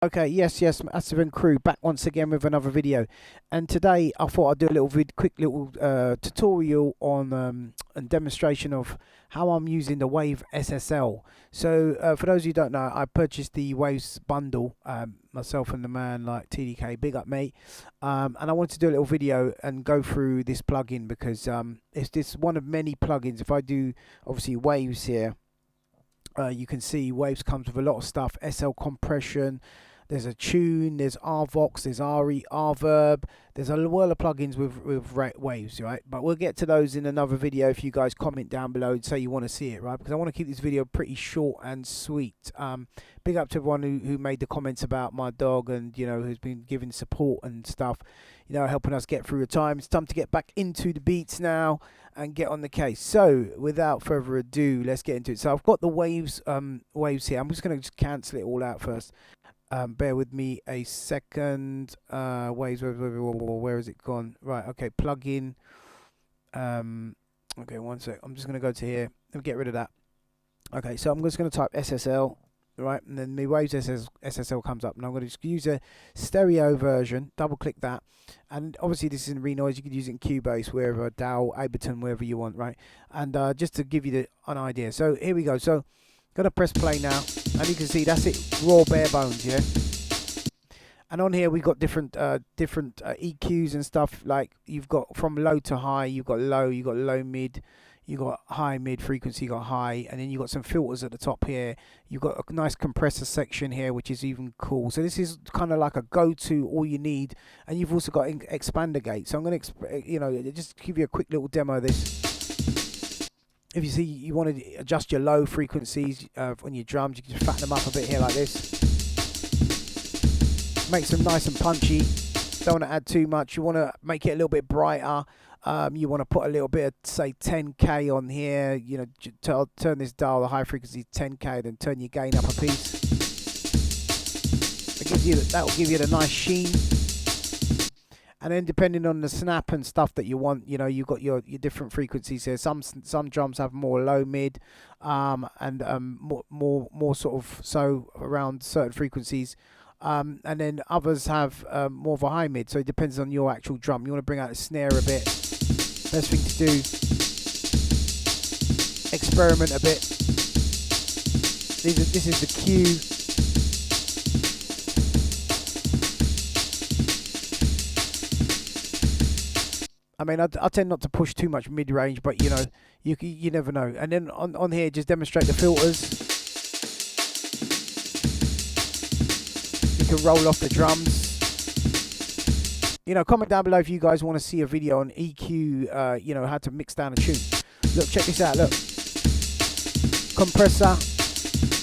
Okay, yes, Massive and Crew back once again with another video, and today I thought I'd do a little quick little tutorial on and demonstration of how I'm using the Wave SSL. So for those who don't know, I purchased the Waves bundle, myself and the man like TDK, big up mate, and I wanted to do a little video and go through this plugin because it's this one of many plugins. If I do obviously Waves here. You can see Waves comes with a lot of stuff, SL compression, there's a tune, there's RVox, there's RE, RVerb, there's a world of plugins with Waves, right? But we'll get to those in another video if you guys comment down below and say you want to see it, right? Because I want to keep this video pretty short and sweet. Big up to everyone who made the comments about my dog and, you know, who's been giving support and stuff, you know, helping us get through the time. It's time to get back into the beats now and get on the case. So without further ado, let's get into it. So I've got the Waves here. I'm just going to cancel it all out first. Bear with me a second. Waves, where has it gone? Right, okay, plugin. Okay, one sec. I'm just going to go to here. Let me get rid of that. Okay, so I'm just going to type SSL, right? And then my Waves SSL comes up. And I'm going to just use a stereo version. Double click that. And obviously this is in Renoise. You can use it in Cubase, wherever, DAW, Ableton, wherever you want, right? And just to give you an idea. So here we go. So gonna press play now, and you can see that's it, raw bare bones, yeah. And on here we got different EQs and stuff. Like you've got from low to high, you've got low mid, you got high mid frequency, you got high, and then you got some filters at the top here. You've got a nice compressor section here, which is even cool. So this is kind of like a go-to, all you need. And you've also got expander gate. So I'm gonna just give you a quick little demo of this. If you see you want to adjust your low frequencies on your drums, you can just fatten them up a bit here like this. Makes them nice and punchy. Don't want to add too much. You want to make it a little bit brighter. You want to put a little bit of, say, 10K on here. You know, turn this dial, the high frequency 10K, then turn your gain up a piece. That will give you the nice sheen. And then depending on the snap and stuff that you want, you know, you've got your different frequencies here. Some drums have more low mid, and more sort of so around certain frequencies, and then others have more of a high mid. So it depends on your actual drum. You want to bring out the snare a bit. Best thing to do, experiment a bit. This is the cue. I mean, I tend not to push too much mid-range, but you know, you never know. And then on here, just demonstrate the filters. You can roll off the drums. You know, comment down below if you guys want to see a video on EQ. You know, how to mix down a tune. Look, check this out. Look, compressor.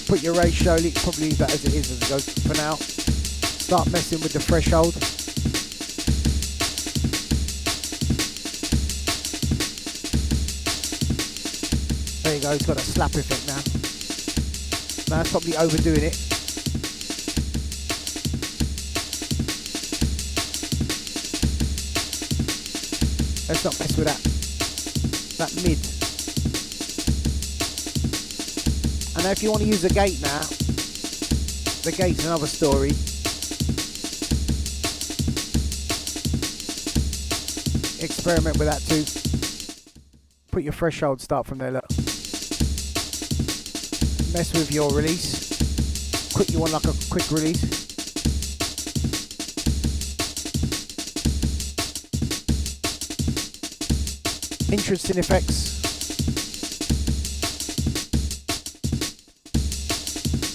Put your ratio. Probably leave that as it is as it goes for now. Start messing with the threshold. There you go, it's got a slap effect now. Now it's probably overdoing it. Let's not mess with that mid. And now if you want to use the gate now, the gate's another story. Experiment with that too. Put your threshold, start from there, look. Mess with your release. You want like a quick release. Interesting effects.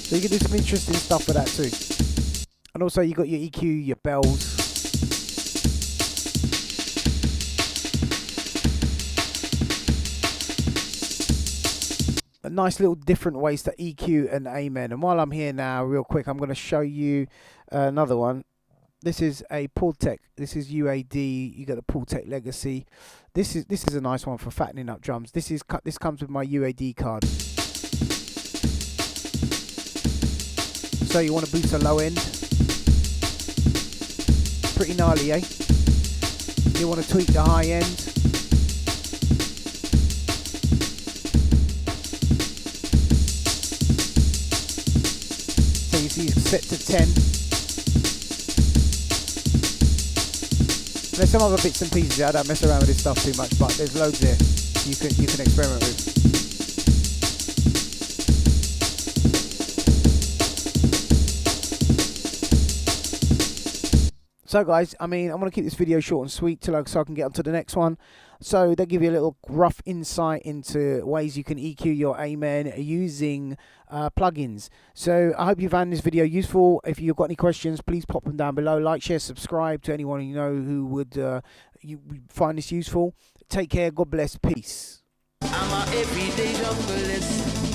So you can do some interesting stuff with that too. And also you got your EQ, your bells. Nice little different ways to EQ and Amen. And while I'm here now, real quick, I'm going to show you another one. This is a Pultec. This is UAD. You got the Pultec Legacy. This is a nice one for fattening up drums. This comes with my UAD card. So you want to boost a low end. Pretty gnarly, eh? You want to tweak the high end. So you see it's set to 10. There's some other bits and pieces there. I don't mess around with this stuff too much, but there's loads there you can experiment with. So guys, I mean, I'm going to keep this video short and sweet so I can get on to the next one. So they give you a little rough insight into ways you can EQ your Amen using plugins. So I hope you found this video useful. If you've got any questions, please pop them down below. Like, share, subscribe to anyone you know who would you find this useful. Take care. God bless. Peace. I'm a everyday junglist.